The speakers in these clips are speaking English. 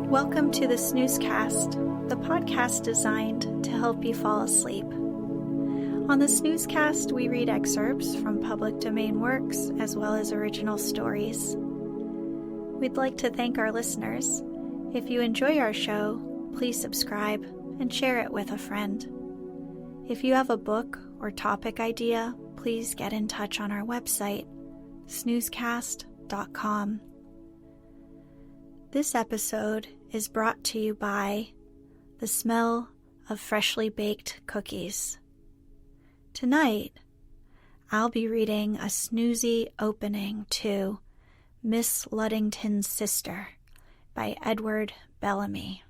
Welcome to the Snoozecast, the podcast designed to help you fall asleep. On the Snoozecast, we read excerpts from public domain works as well as original stories. We'd like to thank our listeners. If you enjoy our show, please subscribe and share it with a friend. If you have a book or topic idea, please get in touch on our website, snoozecast.com. This episode is brought to you by the smell of freshly baked cookies. Tonight, I'll be reading a snoozy opening to Miss Ludington's Sister by Edward Bellamy.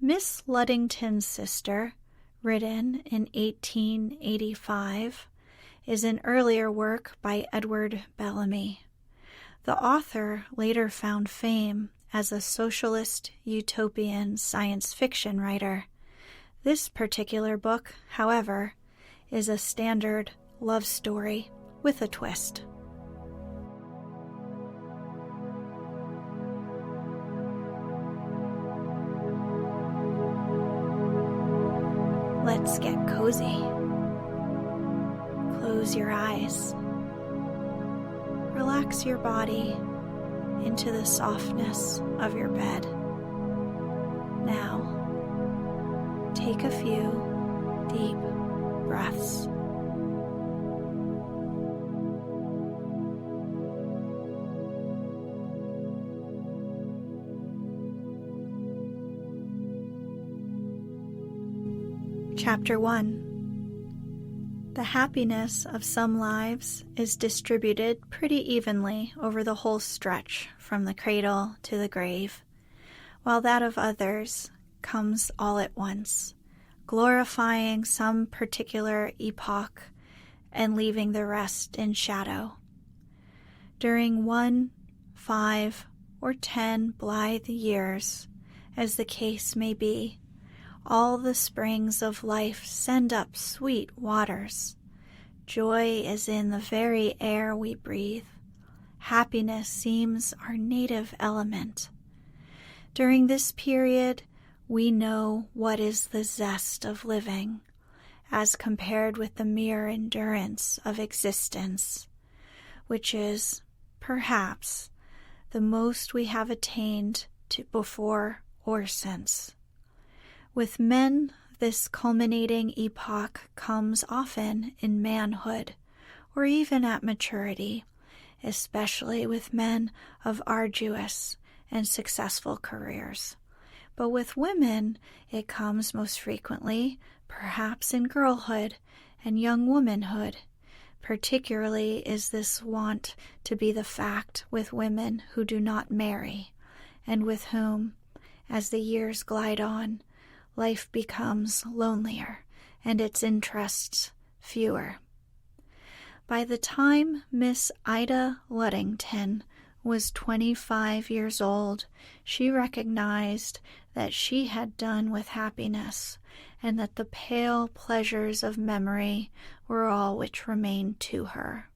Miss Ludington's Sister, written in 1885, is an earlier work by Edward Bellamy. The author later found fame as a socialist utopian science fiction writer. This particular book, however, is a standard love story with a twist. Let's get cozy. Close your eyes. Relax your body into the softness of your bed. Now, take a few deep breaths. Chapter 1. The happiness of some lives is distributed pretty evenly over the whole stretch from the cradle to the grave, while that of others comes all at once, glorifying some particular epoch and leaving the rest in shadow. During 1, 5, or 10 blithe years, as the case may be, all the springs of life send up sweet waters. Joy is in the very air we breathe. Happiness seems our native element. During this period, we know what is the zest of living, as compared with the mere endurance of existence, which is, perhaps, the most we have attained to before or since. With men, this culminating epoch comes often in manhood, or even at maturity, especially with men of arduous and successful careers. But with women, it comes most frequently, perhaps in girlhood and young womanhood. Particularly is this wont to be the fact with women who do not marry, and with whom, as the years glide on, life becomes lonelier and its interests fewer. By the time Miss Ida Ludington was 25 years old, she recognized that she had done with happiness, and that the pale pleasures of memory were all which remained to her.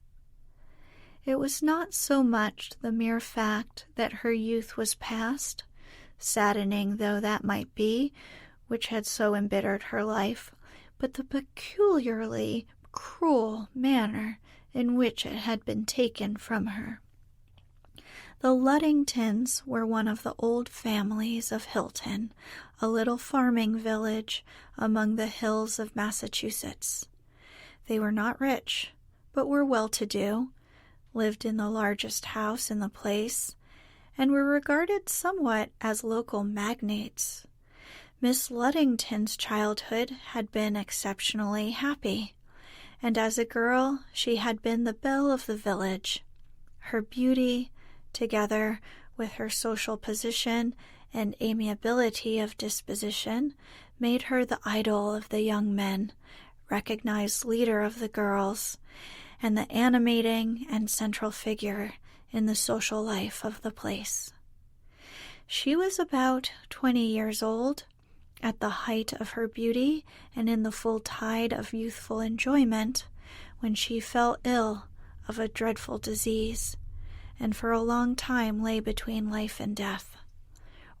It was not so much the mere fact that her youth was past, saddening though that might be, which had so embittered her life, but the peculiarly cruel manner in which it had been taken from her. The Ludingtons were one of the old families of Hilton, a little farming village among the hills of Massachusetts. They were not rich, but were well-to-do, lived in the largest house in the place, and were regarded somewhat as local magnates. Miss Ludington's childhood had been exceptionally happy, and as a girl she had been the belle of the village. Her beauty, together with her social position and amiability of disposition, made her the idol of the young men, recognized leader of the girls, and the animating and central figure in the social life of the place. She was about 20 years old, at the height of her beauty and in the full tide of youthful enjoyment, when she fell ill of a dreadful disease, and for a long time lay between life and death.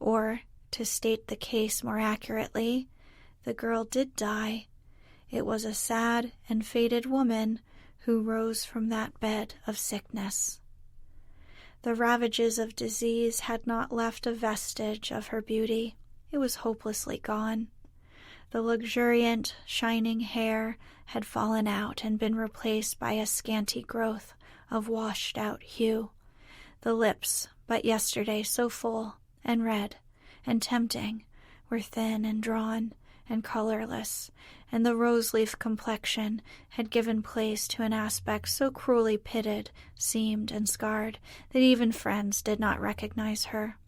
Or, to state the case more accurately, the girl did die. It was a sad and faded woman who rose from that bed of sickness. The ravages of disease had not left a vestige of her beauty. It was hopelessly gone. The luxuriant, shining hair had fallen out and been replaced by a scanty growth of washed-out hue. The lips, but yesterday so full and red and tempting, were thin and drawn and colorless, and the rose-leaf complexion had given place to an aspect so cruelly pitted, seamed, and scarred that even friends did not recognize her.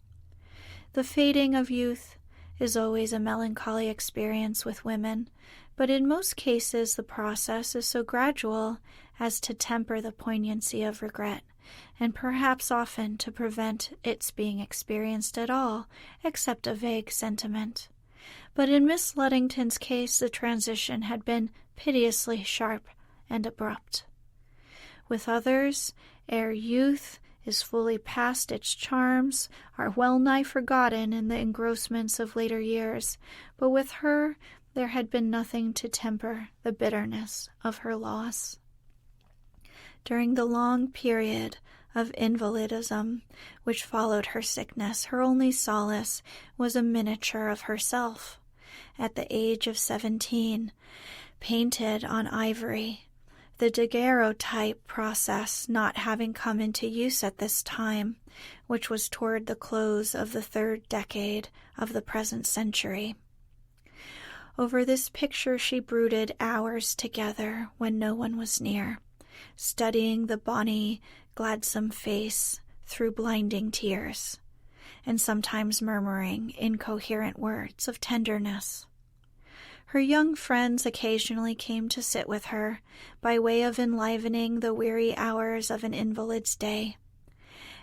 The fading of youth is always a melancholy experience with women, but in most cases the process is so gradual as to temper the poignancy of regret, and perhaps often to prevent its being experienced at all, except a vague sentiment. But in Miss Ludington's case the transition had been piteously sharp and abrupt. With others, ere youth is fully past its charms, are well-nigh forgotten in the engrossments of later years, but with her there had been nothing to temper the bitterness of her loss. During the long period of invalidism which followed her sickness, her only solace was a miniature of herself, at the age of 17, painted on ivory, the daguerreotype process not having come into use at this time, which was toward the close of the 3rd decade of the present century. Over this picture she brooded hours together when no one was near, studying the bonny, gladsome face through blinding tears, and sometimes murmuring incoherent words of tenderness. Her young friends occasionally came to sit with her, by way of enlivening the weary hours of an invalid's day.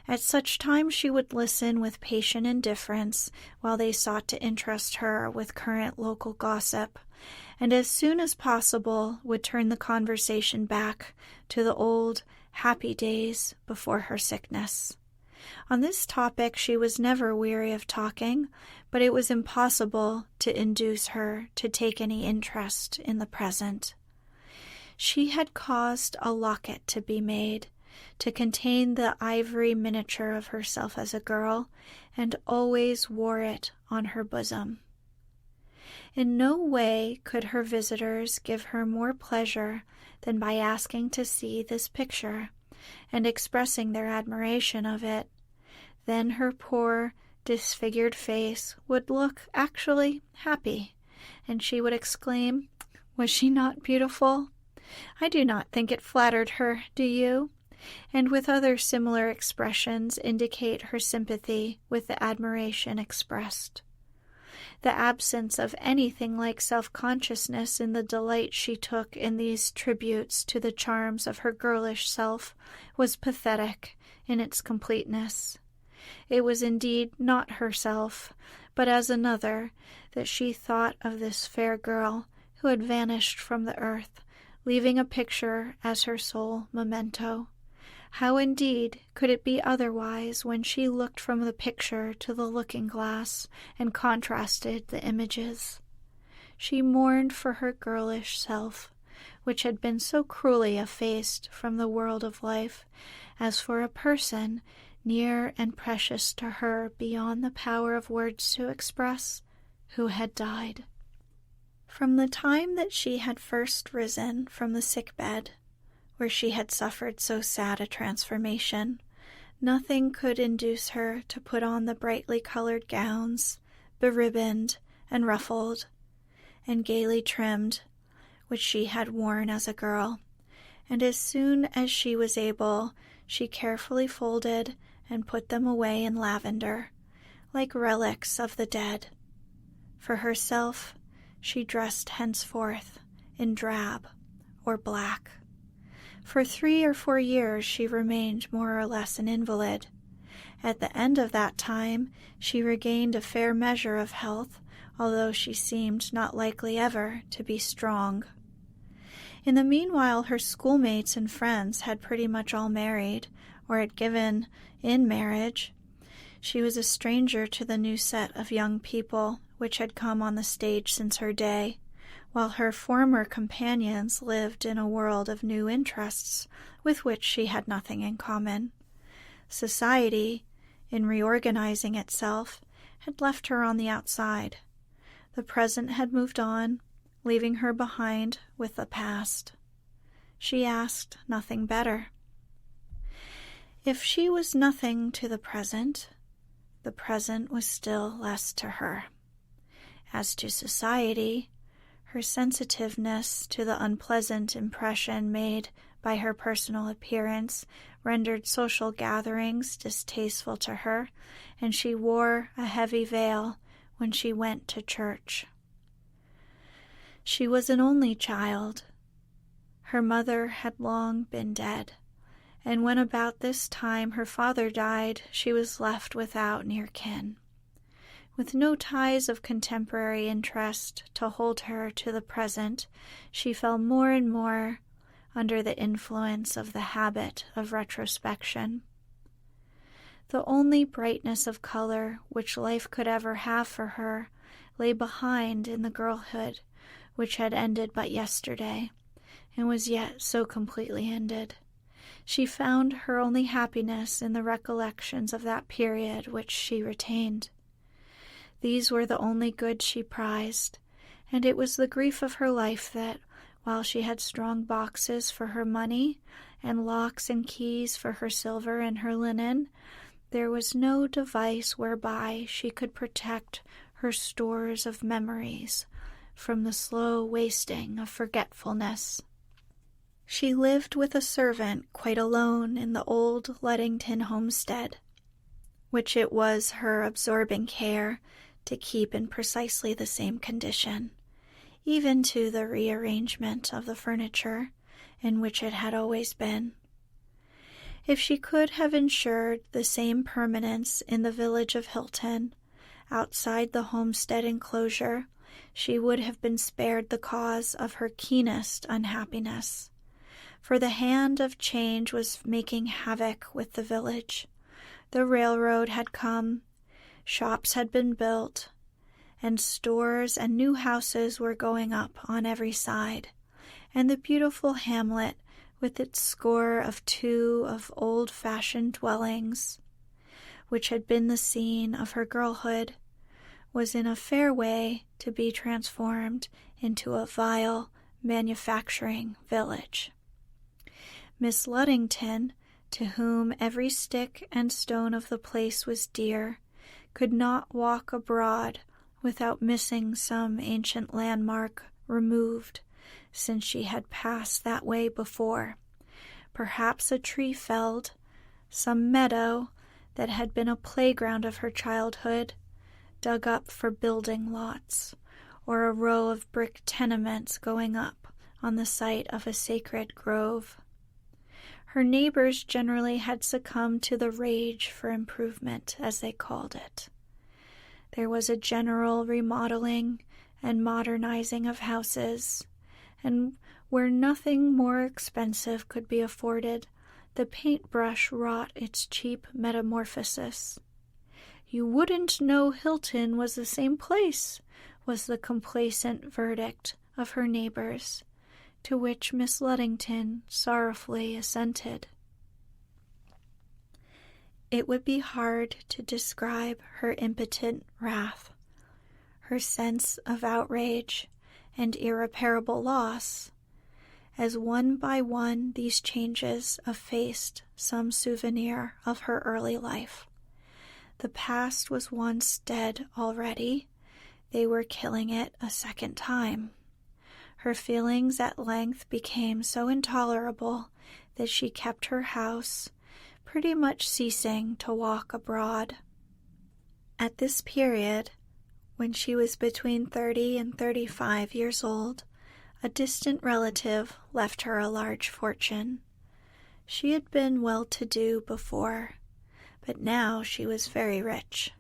At such times she would listen with patient indifference while they sought to interest her with current local gossip, and as soon as possible would turn the conversation back to the old, happy days before her sickness. On this topic she was never weary of talking, but it was impossible to induce her to take any interest in the present. She had caused a locket to be made, to contain the ivory miniature of herself as a girl, and always wore it on her bosom. In no way could her visitors give her more pleasure than by asking to see this picture, and expressing their admiration of it. Then her poor, disfigured face would look actually happy, and she would exclaim, "Was she not beautiful? I do not think it flattered her, do you?" and with other similar expressions indicate her sympathy with the admiration expressed. The absence of anything like self-consciousness in the delight she took in these tributes to the charms of her girlish self was pathetic in its completeness. It was indeed not herself, but as another, that she thought of this fair girl who had vanished from the earth, leaving a picture as her sole memento. How indeed could it be otherwise when she looked from the picture to the looking-glass and contrasted the images? She mourned for her girlish self, which had been so cruelly effaced from the world of life, as for a person near and precious to her beyond the power of words to express, who had died. From the time that she had first risen from the sick-bed, where she had suffered so sad a transformation, nothing could induce her to put on the brightly colored gowns, beribboned and ruffled, and gaily trimmed, which she had worn as a girl, and as soon as she was able, she carefully folded and put them away in lavender, like relics of the dead. For herself, she dressed henceforth in drab or black. For 3 or 4 years she remained more or less an invalid. At the end of that time she regained a fair measure of health, although she seemed not likely ever to be strong. In the meanwhile her schoolmates and friends had pretty much all married, or had given in marriage. She was a stranger to the new set of young people which had come on the stage since her day, while her former companions lived in a world of new interests with which she had nothing in common. Society, in reorganizing itself, had left her on the outside. The present had moved on, leaving her behind with the past. She asked nothing better. If she was nothing to the present was still less to her. As to society, her sensitiveness to the unpleasant impression made by her personal appearance rendered social gatherings distasteful to her, and she wore a heavy veil when she went to church. She was an only child. Her mother had long been dead, and when about this time her father died, she was left without near kin. With no ties of contemporary interest to hold her to the present, she fell more and more under the influence of the habit of retrospection. The only brightness of color which life could ever have for her lay behind in the girlhood which had ended but yesterday, and was yet so completely ended. She found her only happiness in the recollections of that period which she retained. These were the only goods she prized, and it was the grief of her life that, while she had strong boxes for her money, and locks and keys for her silver and her linen, there was no device whereby she could protect her stores of memories from the slow wasting of forgetfulness. She lived with a servant quite alone in the old Ludington homestead, which it was her absorbing care to keep in precisely the same condition, even to the rearrangement of the furniture in which it had always been. If she could have ensured the same permanence in the village of Hilton, outside the homestead enclosure, she would have been spared the cause of her keenest unhappiness. For the hand of change was making havoc with the village. The railroad had come, shops had been built, and stores and new houses were going up on every side, and the beautiful hamlet, with its score of 2 of old-fashioned dwellings, which had been the scene of her girlhood, was in a fair way to be transformed into a vile manufacturing village. Miss Ludington, to whom every stick and stone of the place was dear, could not walk abroad without missing some ancient landmark removed since she had passed that way before, perhaps a tree felled, some meadow that had been a playground of her childhood, dug up for building lots, or a row of brick tenements going up on the site of a sacred grove. Her neighbors generally had succumbed to the rage for improvement, as they called it. There was a general remodeling and modernizing of houses, and where nothing more expensive could be afforded, the paintbrush wrought its cheap metamorphosis. "You wouldn't know Hilton was the same place," was the complacent verdict of her neighbors, to which Miss Ludington sorrowfully assented. It would be hard to describe her impotent wrath, her sense of outrage and irreparable loss, as one by one these changes effaced some souvenir of her early life. The past was once dead already. They were killing it a second time. Her feelings at length became so intolerable that she kept her house, pretty much ceasing to walk abroad. At this period, when she was between 30 and 35 years old, a distant relative left her a large fortune. She had been well-to-do before, but now she was very rich.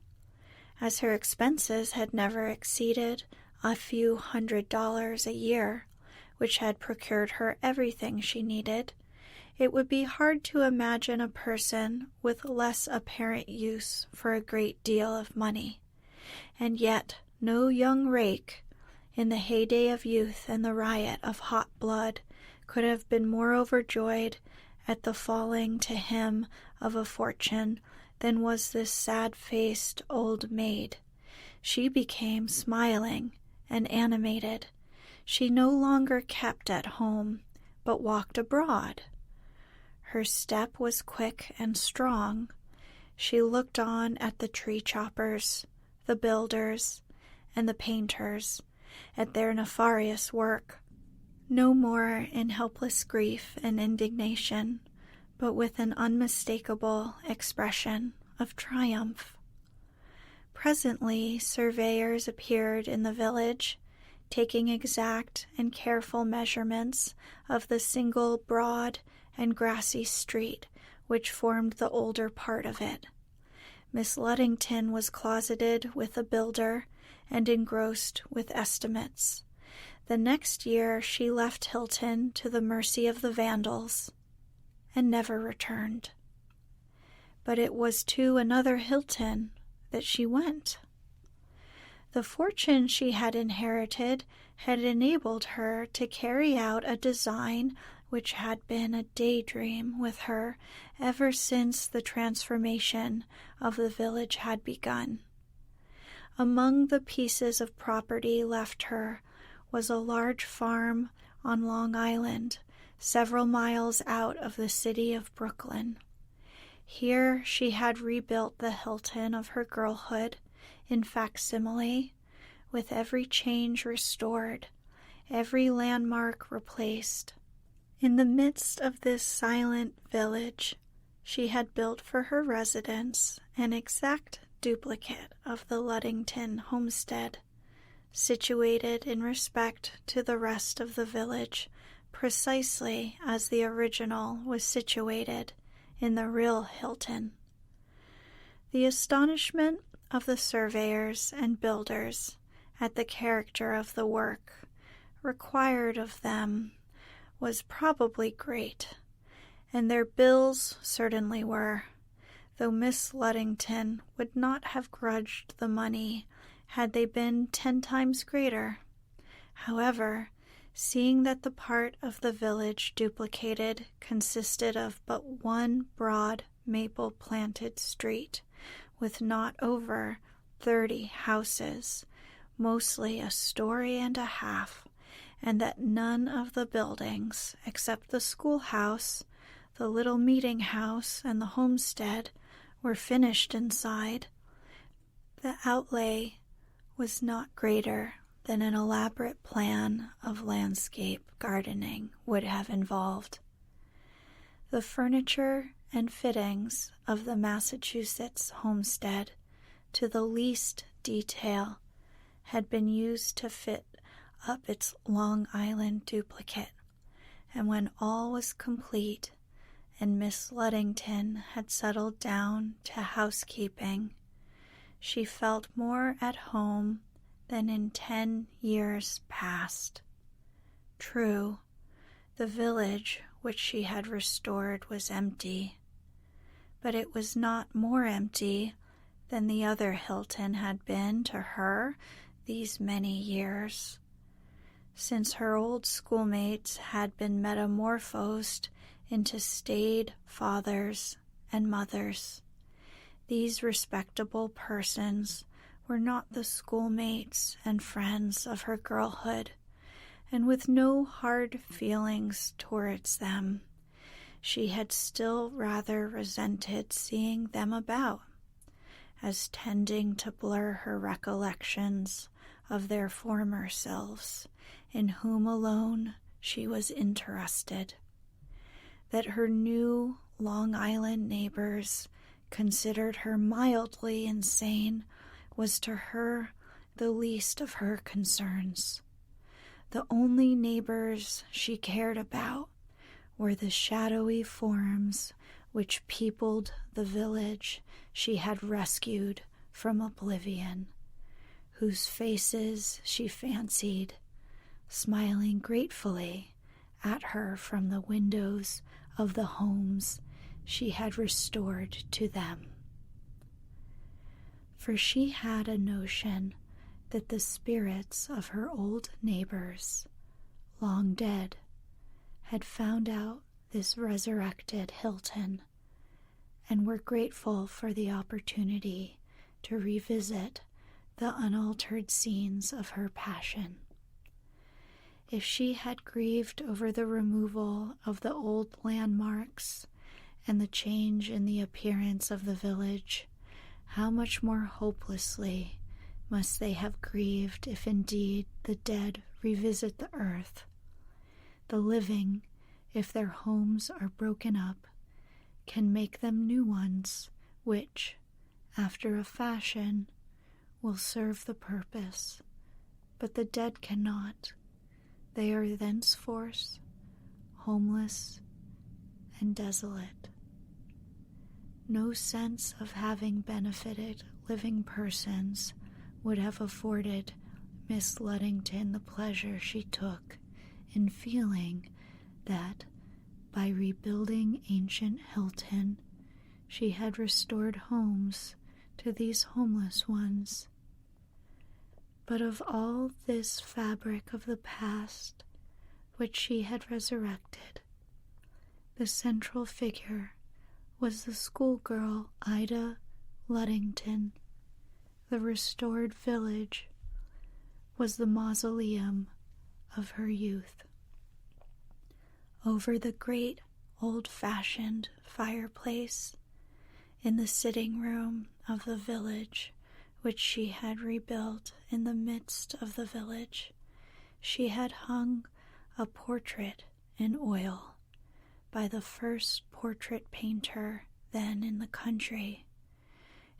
As her expenses had never exceeded a few $100s a year, which had procured her everything she needed, it would be hard to imagine a person with less apparent use for a great deal of money. And yet no young rake, in the heyday of youth and the riot of hot blood, could have been more overjoyed at the falling to him of a fortune than was this sad-faced old maid. She became smiling and animated. She no longer kept at home, but walked abroad. Her step was quick and strong. She looked on at the tree choppers, the builders, and the painters, at their nefarious work, no more in helpless grief and indignation, but with an unmistakable expression of triumph. Presently, surveyors appeared in the village, taking exact and careful measurements of the single broad and grassy street which formed the older part of it. Miss Ludington was closeted with a builder and engrossed with estimates. The next year she left Hilton to the mercy of the Vandals, and never returned. But it was to another Hilton that she went. The fortune she had inherited had enabled her to carry out a design which had been a daydream with her ever since the transformation of the village had begun. Among the pieces of property left her was a large farm on Long Island, several miles out of the city of Brooklyn. Here she had rebuilt the Hilton of her girlhood in facsimile, with every change restored, every landmark replaced. In the midst of this silent village, she had built for her residence an exact duplicate of the Ludington homestead, situated in respect to the rest of the village precisely as the original was situated in the real Hilton. The astonishment of the surveyors and builders at the character of the work required of them was probably great, and their bills certainly were, though Miss Ludington would not have grudged the money had they been 10 times greater. However, seeing that the part of the village duplicated consisted of but one broad maple-planted street, with not over 30 houses, mostly a story and a half, and that none of the buildings, except the schoolhouse, the little meeting house, and the homestead, were finished inside, the outlay was not greater than an elaborate plan of landscape gardening would have involved. The furniture and fittings of the Massachusetts homestead, to the least detail, had been used to fit up its Long Island duplicate, and when all was complete and Miss Ludington had settled down to housekeeping, she felt more at home than in 10 years past. True, the village which she had restored was empty, but it was not more empty than the other Hilton had been to her these many years. Since her old schoolmates had been metamorphosed into staid fathers and mothers, these respectable persons were not the schoolmates and friends of her girlhood, and with no hard feelings towards them, she had still rather resented seeing them about, as tending to blur her recollections of their former selves, in whom alone she was interested. That her new Long Island neighbors considered her mildly insane was to her the least of her concerns. The only neighbors she cared about were the shadowy forms which peopled the village she had rescued from oblivion, whose faces she fancied smiling gratefully at her from the windows of the homes she had restored to them. For she had a notion that the spirits of her old neighbors, long dead, had found out this resurrected Hilton and were grateful for the opportunity to revisit the unaltered scenes of her passion. If she had grieved over the removal of the old landmarks and the change in the appearance of the village, how much more hopelessly must they have grieved if indeed the dead revisit the earth. The living, if their homes are broken up, can make them new ones, which, after a fashion, will serve the purpose, but the dead cannot. They are thenceforth homeless and desolate. No sense of having benefited living persons would have afforded Miss Ludington the pleasure she took in feeling that, by rebuilding ancient Hilton, she had restored homes to these homeless ones. But of all this fabric of the past which she had resurrected, the central figure was the schoolgirl Ida Ludington. The restored village was the mausoleum of her youth. Over the great old-fashioned fireplace in the sitting room of the village, which she had rebuilt in the midst of the village, she had hung a portrait in oil by the first portrait painter then in the country.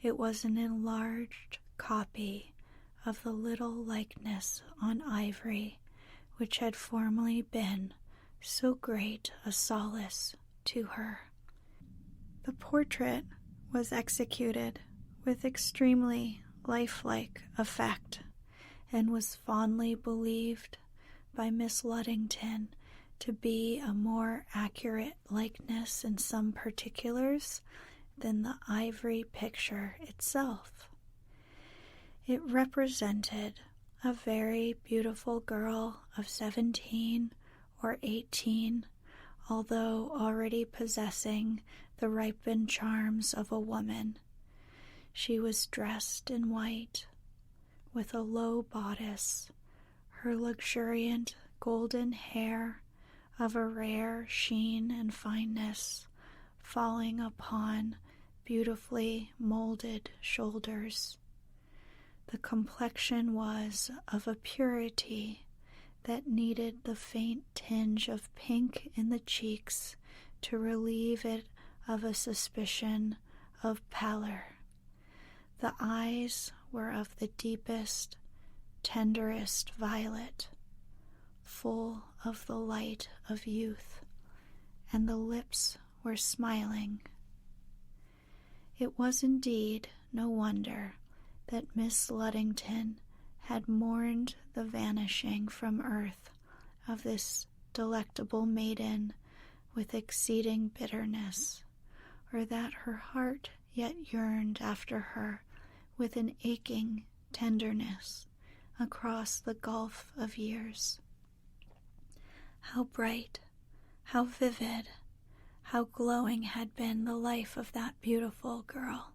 It was an enlarged copy of the little likeness on ivory which had formerly been so great a solace to her. The portrait was executed with extremely lifelike effect, and was fondly believed by Miss Ludington to be a more accurate likeness in some particulars than the ivory picture itself. It represented a very beautiful girl of 17 or 18, although already possessing the ripened charms of a woman. She was dressed in white, with a low bodice, her luxuriant golden hair of a rare sheen and fineness falling upon beautifully molded shoulders. The complexion was of a purity that needed the faint tinge of pink in the cheeks to relieve it of a suspicion of pallor. The eyes were of the deepest, tenderest violet, full of the light of youth, and the lips were smiling. It was indeed no wonder that Miss Ludington had mourned the vanishing from earth of this delectable maiden with exceeding bitterness, or that her heart yet yearned after her with an aching tenderness across the gulf of years. How bright, how vivid, how glowing had been the life of that beautiful girl,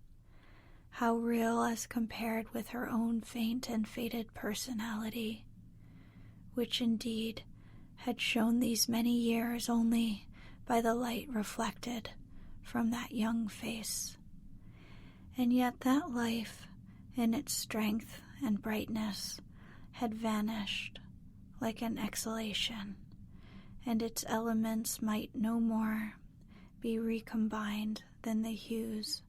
how real as compared with her own faint and faded personality, which indeed had shone these many years only by the light reflected from that young face. And yet that life, in its strength and brightness, had vanished like an exhalation, and its elements might no more be recombined than the hues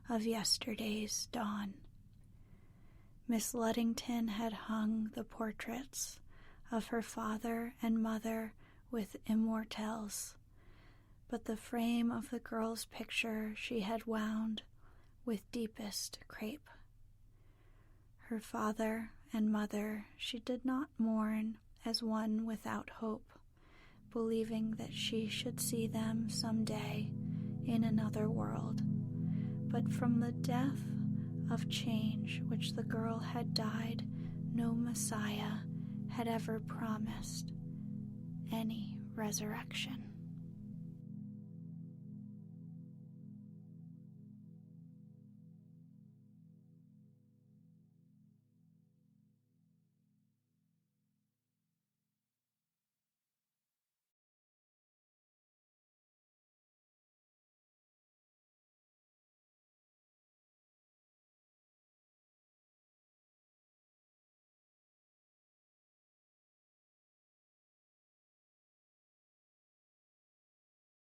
of yesterday's dawn. Miss Ludington had hung the portraits of her father and mother with immortelles, but the frame of the girl's picture she had wound with deepest crape. Her father and mother she did not mourn as one without hope, believing that she should see them some day in another world. But from the death of change which the girl had died, no Messiah had ever promised any resurrection.